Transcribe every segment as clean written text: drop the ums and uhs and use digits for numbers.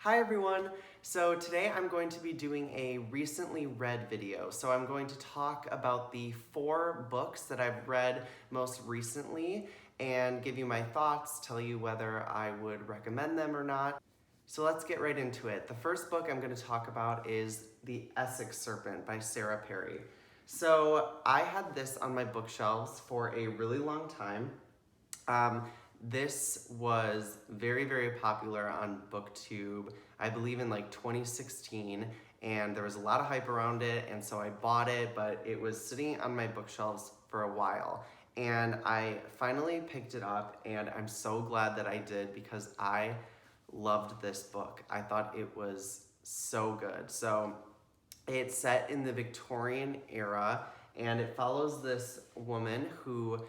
Hi everyone! So today I'm going to be doing a recently read video. So I'm going to talk about the 4 books that I've read most recently and give you my thoughts, tell you whether I would recommend them or not. So let's get right into it. The first book I'm going to talk about is The Essex Serpent by Sarah Perry. So I had this on my bookshelves for a really long time. This was very, very popular on BookTube, I believe in like 2016, and there was a lot of hype around it, and so I bought it, but it was sitting on my bookshelves for a while. And I finally picked it up, and I'm so glad that I did because I loved this book. I thought it was so good. So it's set in the Victorian era, and it follows this woman who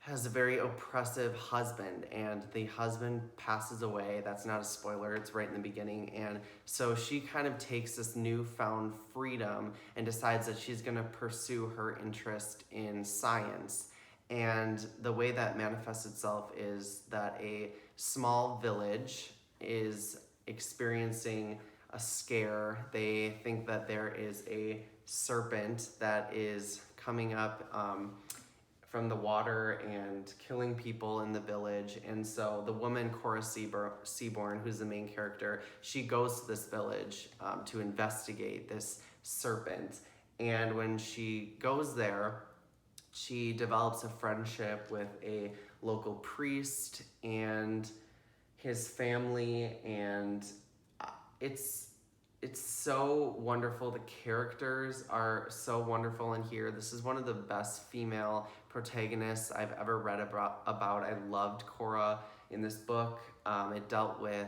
has a very oppressive husband, and the husband passes away. That's not a spoiler, it's right in the beginning. And so she kind of takes this newfound freedom and decides that she's gonna pursue her interest in science. And the way that manifests itself is that a small village is experiencing a scare. They think that there is a serpent that is coming up from the water and killing people in the village. And so the woman, Cora Seaborn, who's the main character, she goes to this village to investigate this serpent. And when she goes there, she develops a friendship with a local priest and his family, and it's so wonderful. The characters are so wonderful in here. This is one of the best female protagonists I've ever read about. I loved Cora in this book. It dealt with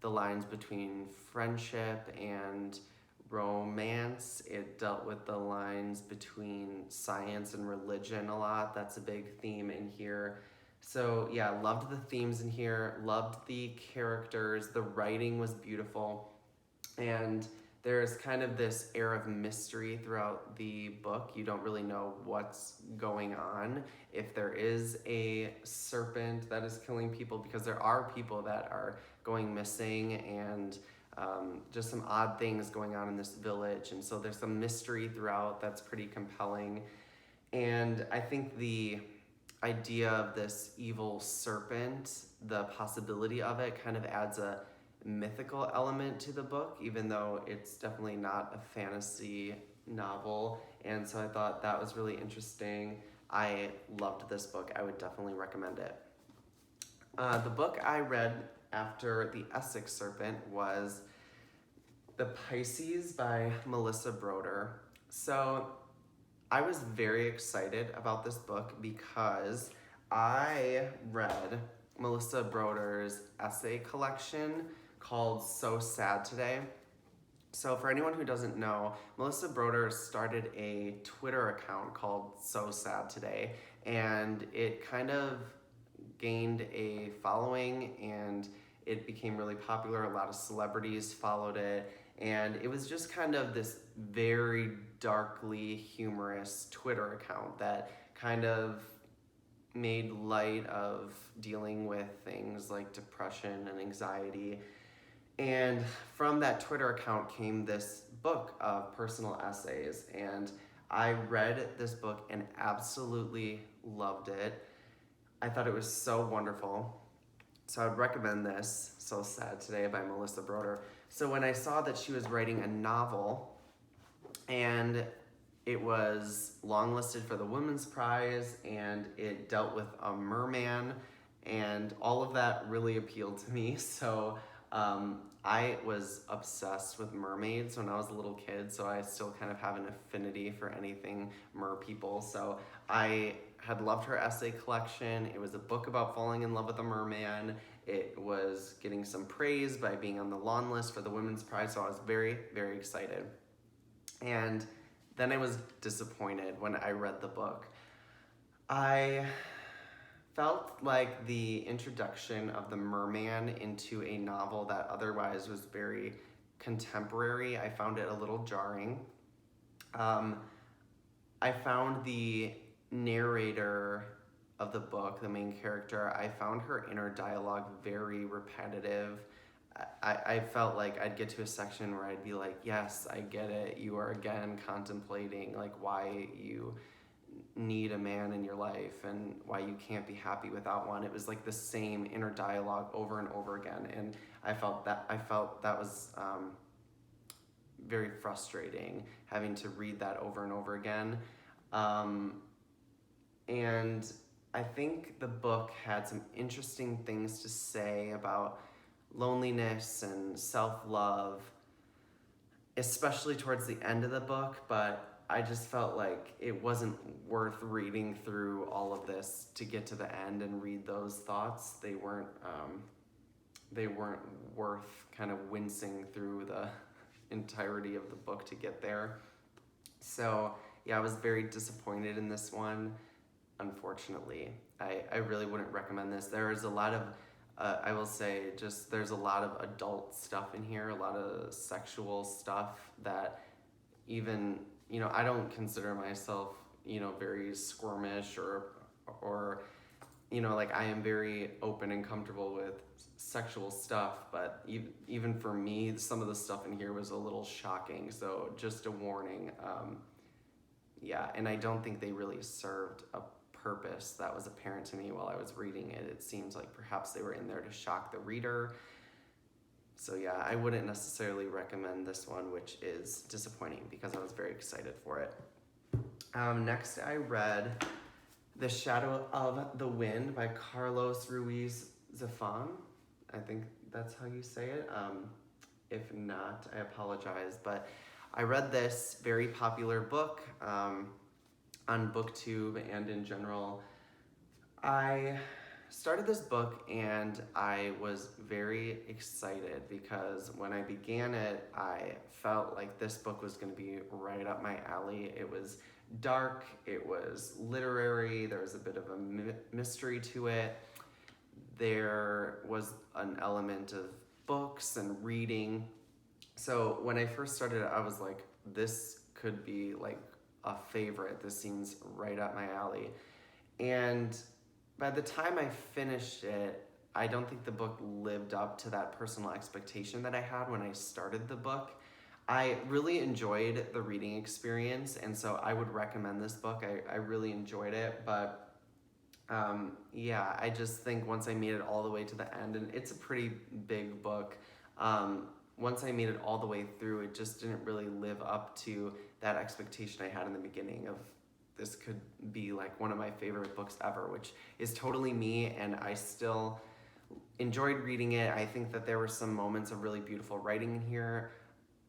the lines between friendship and romance. It dealt with the lines between science and religion a lot. That's a big theme in here. So yeah, loved the themes in here, loved the characters. The writing was beautiful. And there's kind of this air of mystery throughout the book. You don't really know what's going on, if there is a serpent that is killing people, because there are people that are going missing, and just some odd things going on in this village. And so there's some mystery throughout that's pretty compelling. And I think the idea of this evil serpent, the possibility of it, kind of adds a mythical element to the book, even though it's definitely not a fantasy novel. And so I thought that was really interesting. I loved this book. I would definitely recommend it. The book I read after The Essex Serpent was The Pisces by Melissa Broder. So I was very excited about this book because I read Melissa Broder's essay collection called So Sad Today. So for anyone who doesn't know, Melissa Broder started a Twitter account called So Sad Today, and it kind of gained a following and it became really popular. A lot of celebrities followed it, and it was just kind of this very darkly humorous Twitter account that kind of made light of dealing with things like depression and anxiety. And from that Twitter account came this book of personal essays, and I read this book and absolutely loved it. I thought it was so wonderful. So I would recommend this, So Sad Today by Melissa Broder. So when I saw that she was writing a novel, and it was longlisted for the Women's Prize, and it dealt with a merman, and all of that really appealed to me. So I was obsessed with mermaids when I was a little kid, so I still kind of have an affinity for anything mer people. So I had loved her essay collection. It was a book about falling in love with a merman. It was getting some praise by being on the long list for the Women's Prize, so I was very, very excited. And then I was disappointed when I read the book. I felt like the introduction of the merman into a novel that otherwise was very contemporary, I found it a little jarring. I found the narrator of the book, the main character, I found her inner dialogue very repetitive. I felt like I'd get to a section where I'd be like, yes, I get it. You are again contemplating like why you need a man in your life and why you can't be happy without one. It was like the same inner dialogue over and over again, and I felt that was very frustrating having to read that over and over again. And I think the book had some interesting things to say about loneliness and self-love, especially towards the end of the book, but I just felt like it wasn't worth reading through all of this to get to the end and read those thoughts. They weren't worth kind of wincing through the entirety of the book to get there. So yeah, I was very disappointed in this one. Unfortunately, I really wouldn't recommend this. There is a lot of I will say just there's a lot of adult stuff in here, a lot of sexual stuff that even, I don't consider myself, very squirmish or like I am very open and comfortable with sexual stuff, but even for me, some of the stuff in here was a little shocking. So just a warning. Yeah, and I don't think they really served a purpose that was apparent to me while I was reading it. It seems like perhaps they were in there to shock the reader. So yeah, I wouldn't necessarily recommend this one, which is disappointing because I was very excited for it. Next, I read The Shadow of the Wind by Carlos Ruiz Zafon. I think that's how you say it. If not, I apologize. But I read this very popular book on BookTube and in general. I started this book and I was very excited because when I began it, I felt like this book was going to be right up my alley. It was dark, it was literary, there was a bit of a mystery to it. There was an element of books and reading. So when I first started it, I was like, this could be like a favorite. This seems right up my alley. And by the time I finished it, I don't think the book lived up to that personal expectation that I had when I started the book. I really enjoyed the reading experience, and so I would recommend this book. I really enjoyed it, but yeah, I just think once I made it all the way to the end, and it's a pretty big book, once I made it all the way through, it just didn't really live up to that expectation I had in the beginning of this could be like one of my favorite books ever, which is totally me, and I still enjoyed reading it. I think that there were some moments of really beautiful writing in here,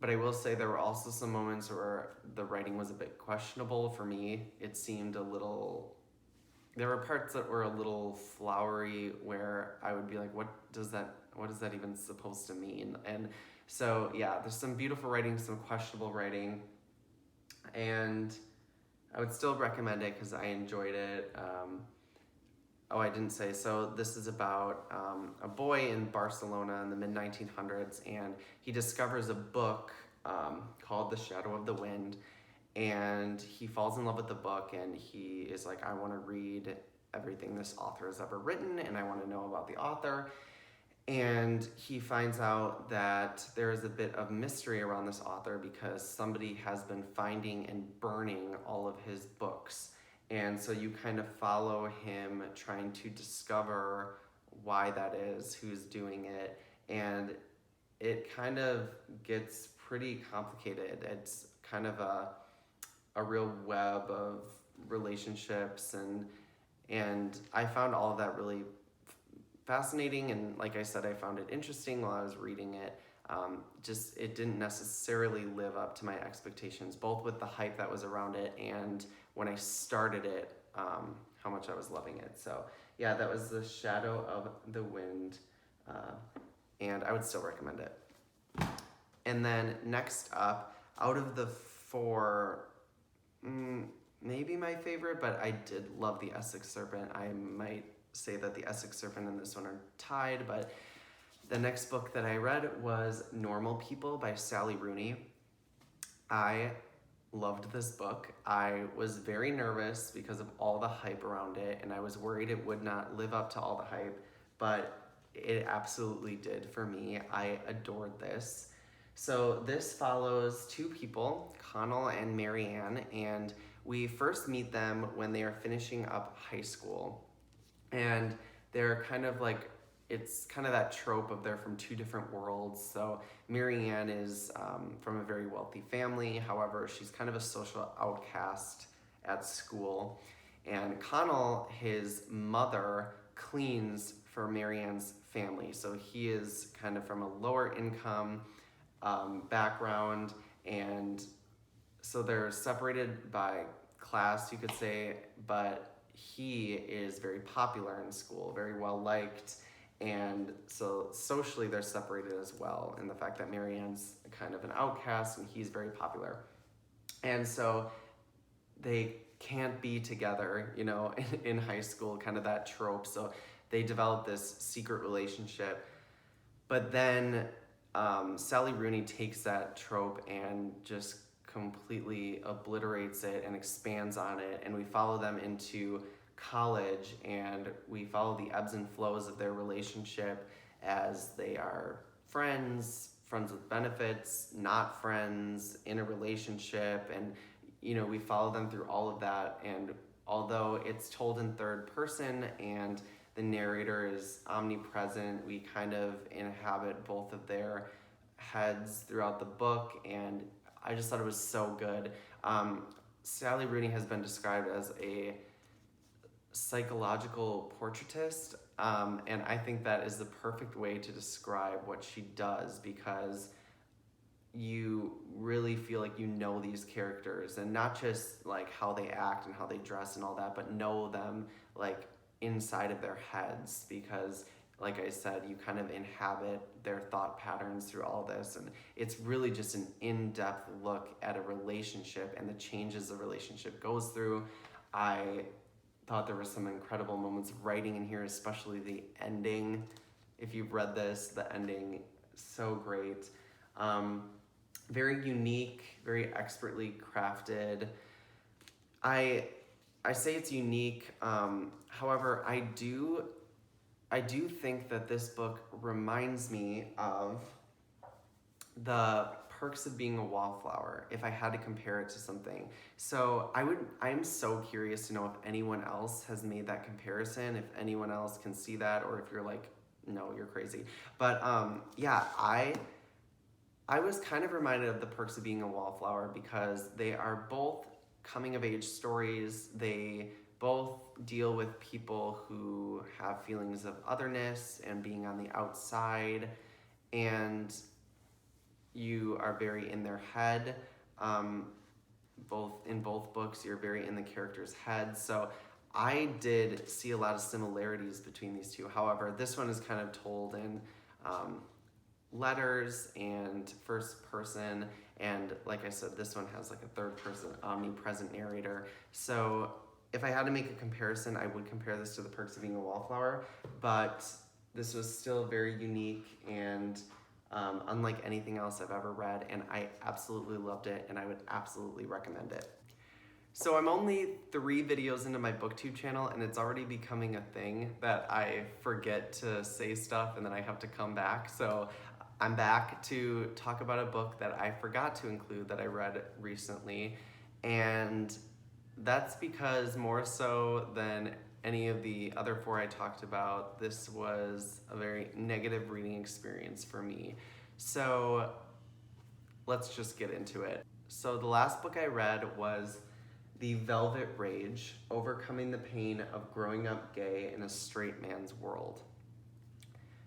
but I will say there were also some moments where the writing was a bit questionable for me. It seemed a little, there were parts that were a little flowery where I would be like, what is that even supposed to mean? And so yeah, there's some beautiful writing, some questionable writing, and I would still recommend it because I enjoyed it. I didn't say, so this is about a boy in Barcelona in the mid-1900s, and he discovers a book called The Shadow of the Wind, and he falls in love with the book, and he is like, I want to read everything this author has ever written, and I want to know about the author. And he finds out that there is a bit of mystery around this author because somebody has been finding and burning all of his books. And so you kind of follow him trying to discover why that is, who's doing it, and it kind of gets pretty complicated. It's kind of a real web of relationships, and I found all of that really fascinating, and like I said, I found it interesting while I was reading it. Just it didn't necessarily live up to my expectations, both with the hype that was around it and when I started it, how much I was loving it. So yeah, that was The Shadow of the Wind, and I would still recommend it. And then next up, out of the four, maybe my favorite, but I did love the Essex Serpent. I might say that the Essex Serpent and this one are tied, but the next book that I read was Normal People by Sally Rooney. I loved this book. I was very nervous because of all the hype around it, and I was worried it would not live up to all the hype, but it absolutely did for me. I adored this. So this follows two people, Connell and Marianne, and we first meet them when they are finishing up high school. And they're kind of like, it's kind of that trope of they're from two different worlds. So Marianne is from a very wealthy family. However, she's kind of a social outcast at school. And Connell, his mother, cleans for Marianne's family. So he is kind of from a lower income background. And so they're separated by class, you could say, but he is very popular in school, very well liked, and so socially they're separated as well in the fact that Marianne's kind of an outcast and he's very popular. And so they can't be together, you know, in high school, kind of that trope. So they develop this secret relationship. But then Sally Rooney takes that trope and just completely obliterates it and expands on it, and we follow them into college, and we follow the ebbs and flows of their relationship as they are friends with benefits, not friends, in a relationship, and you know, we follow them through all of that. And although it's told in third person and the narrator is omnipresent, we kind of inhabit both of their heads throughout the book, and I just thought it was so good. Sally Rooney has been described as a psychological portraitist, and I think that is the perfect way to describe what she does, because you really feel like you know these characters, and not just like how they act and how they dress and all that, but know them like inside of their heads, because like I said, you kind of inhabit their thought patterns through all this, and it's really just an in-depth look at a relationship and the changes the relationship goes through. I thought there were some incredible moments of writing in here, especially the ending. If you've read this, the ending, so great. Very unique, very expertly crafted. I say it's unique. However, I do think that this book reminds me of The Perks of Being a Wallflower, if I had to compare it to something. So I'm so curious to know if anyone else has made that comparison, if anyone else can see that, or if you're like, no, you're crazy. But yeah, I was kind of reminded of The Perks of Being a Wallflower, because they are both coming of age stories. They both deal with people who have feelings of otherness and being on the outside, and you are very in their head. In both books, you're very in the character's head. So I did see a lot of similarities between these two. However, this one is kind of told in letters and first person, and like I said, this one has like a third person omnipresent narrator. So if I had to make a comparison, I would compare this to The Perks of Being a Wallflower, but this was still very unique and unlike anything else I've ever read, and I absolutely loved it, and I would absolutely recommend it. So I'm only 3 videos into my booktube channel, and it's already becoming a thing that I forget to say stuff and then I have to come back. So I'm back to talk about a book that I forgot to include that I read recently, and that's because more so than any of the other 4 I talked about, this was a very negative reading experience for me. So let's just get into it. So the last book I read was The Velvet Rage, Overcoming the Pain of Growing Up Gay in a Straight Man's World.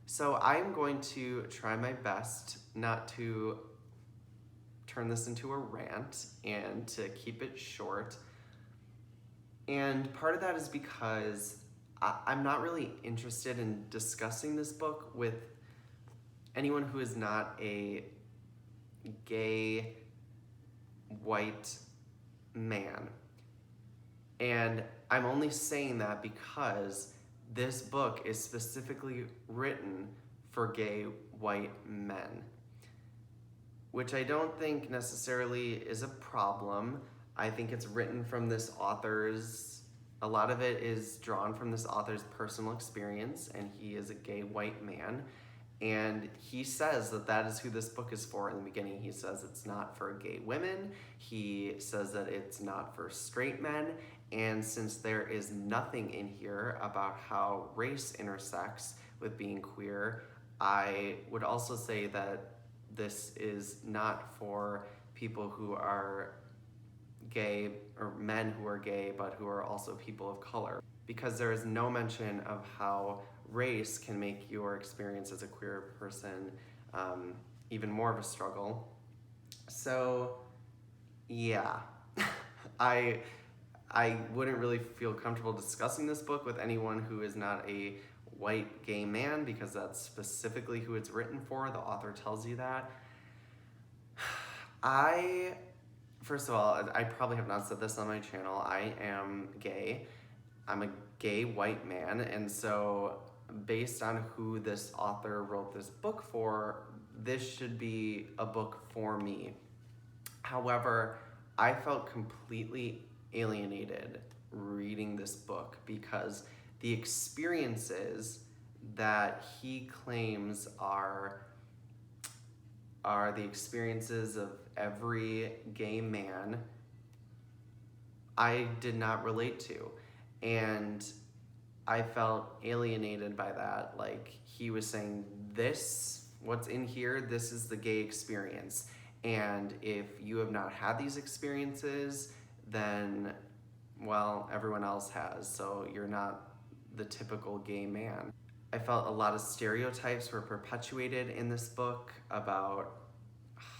So I'm going to try my best not to turn this into a rant and to keep it short. And part of that is because I'm not really interested in discussing this book with anyone who is not a gay white man. And I'm only saying that because this book is specifically written for gay white men, which I don't think necessarily is a problem. I think it's written from this author's A lot of it is drawn from this author's personal experience, and he is a gay white man. And he says that that is who this book is for. In the beginning, he says it's not for gay women. He says that it's not for straight men. And since there is nothing in here about how race intersects with being queer, I would also say that this is not for people who are gay or men who are gay but who are also people of color, because there is no mention of how race can make your experience as a queer person even more of a struggle. So yeah, I wouldn't really feel comfortable discussing this book with anyone who is not a white gay man, because that's specifically who it's written for. The author tells you that. First of all, I probably have not said this on my channel. I am gay. I'm a gay white man, and so based on who this author wrote this book for, this should be a book for me. However, I felt completely alienated reading this book because the experiences that he claims are the experiences of every gay man, I did not relate to. And I felt alienated by that. Like, he was saying, this, what's in here, this is the gay experience. And if you have not had these experiences, then, well, everyone else has. So you're not the typical gay man. I felt a lot of stereotypes were perpetuated in this book about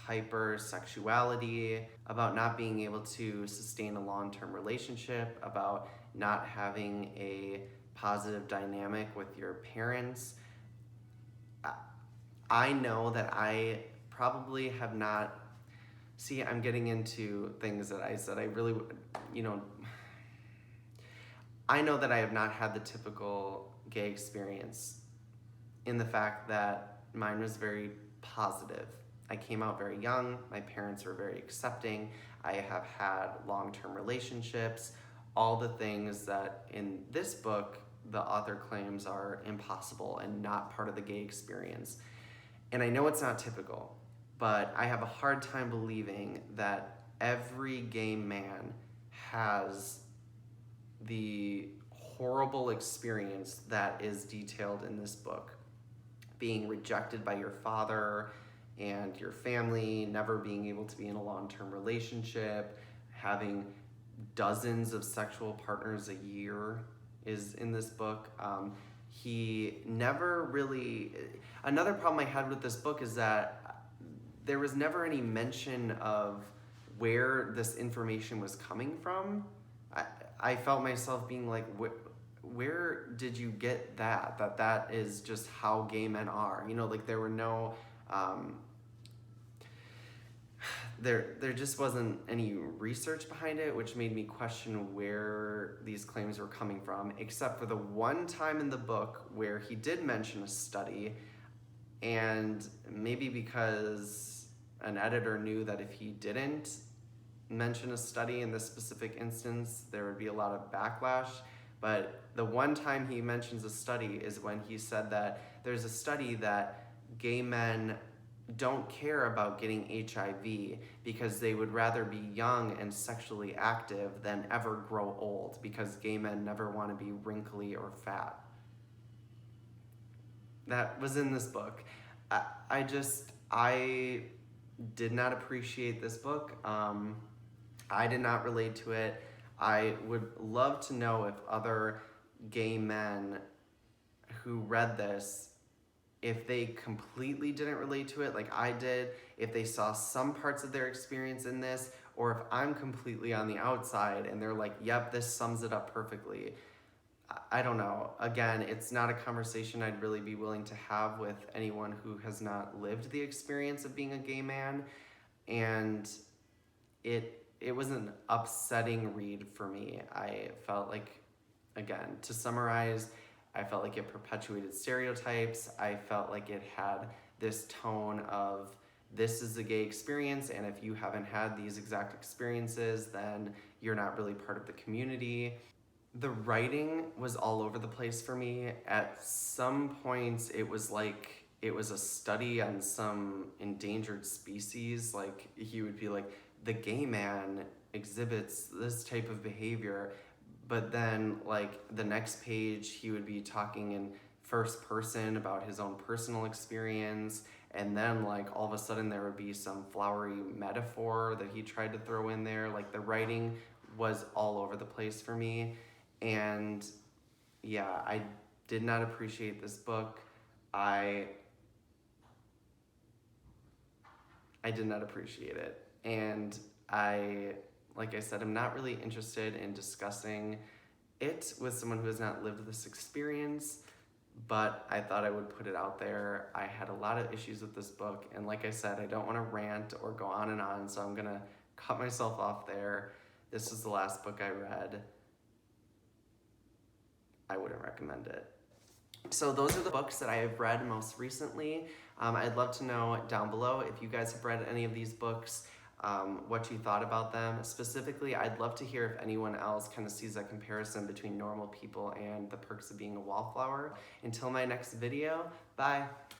hypersexuality, about not being able to sustain a long-term relationship, about not having a positive dynamic with your parents. I know that I probably have not, see, I'm getting into things that I said I really, I know that I have not had the typical gay experience, in the fact that mine was very positive. I came out very young, my parents were very accepting, I have had long-term relationships, all the things that in this book the author claims are impossible and not part of the gay experience. And I know it's not typical, but I have a hard time believing that every gay man has the horrible experience that is detailed in this book. Being rejected by your father and your family, never being able to be in a long-term relationship, having dozens of sexual partners a year is in this book. He never really... Another problem I had with this book is that there was never any mention of where this information was coming from. I felt myself being like, where did you get that? That is just how gay men are. Like, there were no... There just wasn't any research behind it, which made me question where these claims were coming from, except for the one time in the book where he did mention a study, and maybe because an editor knew that if he didn't mention a study in this specific instance, there would be a lot of backlash. But the one time he mentions a study is when he said that there's a study that gay men don't care about getting HIV because they would rather be young and sexually active than ever grow old, because gay men never want to be wrinkly or fat. That was in this book. I did not appreciate this book. I did not relate to it. I would love to know if other gay men who read this, if they completely didn't relate to it like I did, if they saw some parts of their experience in this, or if I'm completely on the outside and they're like, yep, this sums it up perfectly. I don't know. Again, it's not a conversation I'd really be willing to have with anyone who has not lived the experience of being a gay man. And it was an upsetting read for me. I felt like, again, to summarize, I felt like it perpetuated stereotypes. I felt like it had this tone of, this is a gay experience, and if you haven't had these exact experiences, then you're not really part of the community. The writing was all over the place for me. At some points, it was like it was a study on some endangered species. Like, he would be like, the gay man exhibits this type of behavior, but then, like, the next page, he would be talking in first person about his own personal experience. And then, like, all of a sudden, there would be some flowery metaphor that he tried to throw in there. Like, the writing was all over the place for me. And yeah, I did not appreciate this book. I I did not appreciate it. And I, like I said, I'm not really interested in discussing it with someone who has not lived this experience, but I thought I would put it out there. I had a lot of issues with this book, and like I said, I don't want to rant or go on and on, so I'm gonna cut myself off there. This is the last book I read. I wouldn't recommend it. So those are the books that I have read most recently. I'd love to know down below if you guys have read any of these books, what you thought about them. Specifically, I'd love to hear if anyone else kind of sees a comparison between Normal People and The Perks of Being a Wallflower. Until my next video, bye.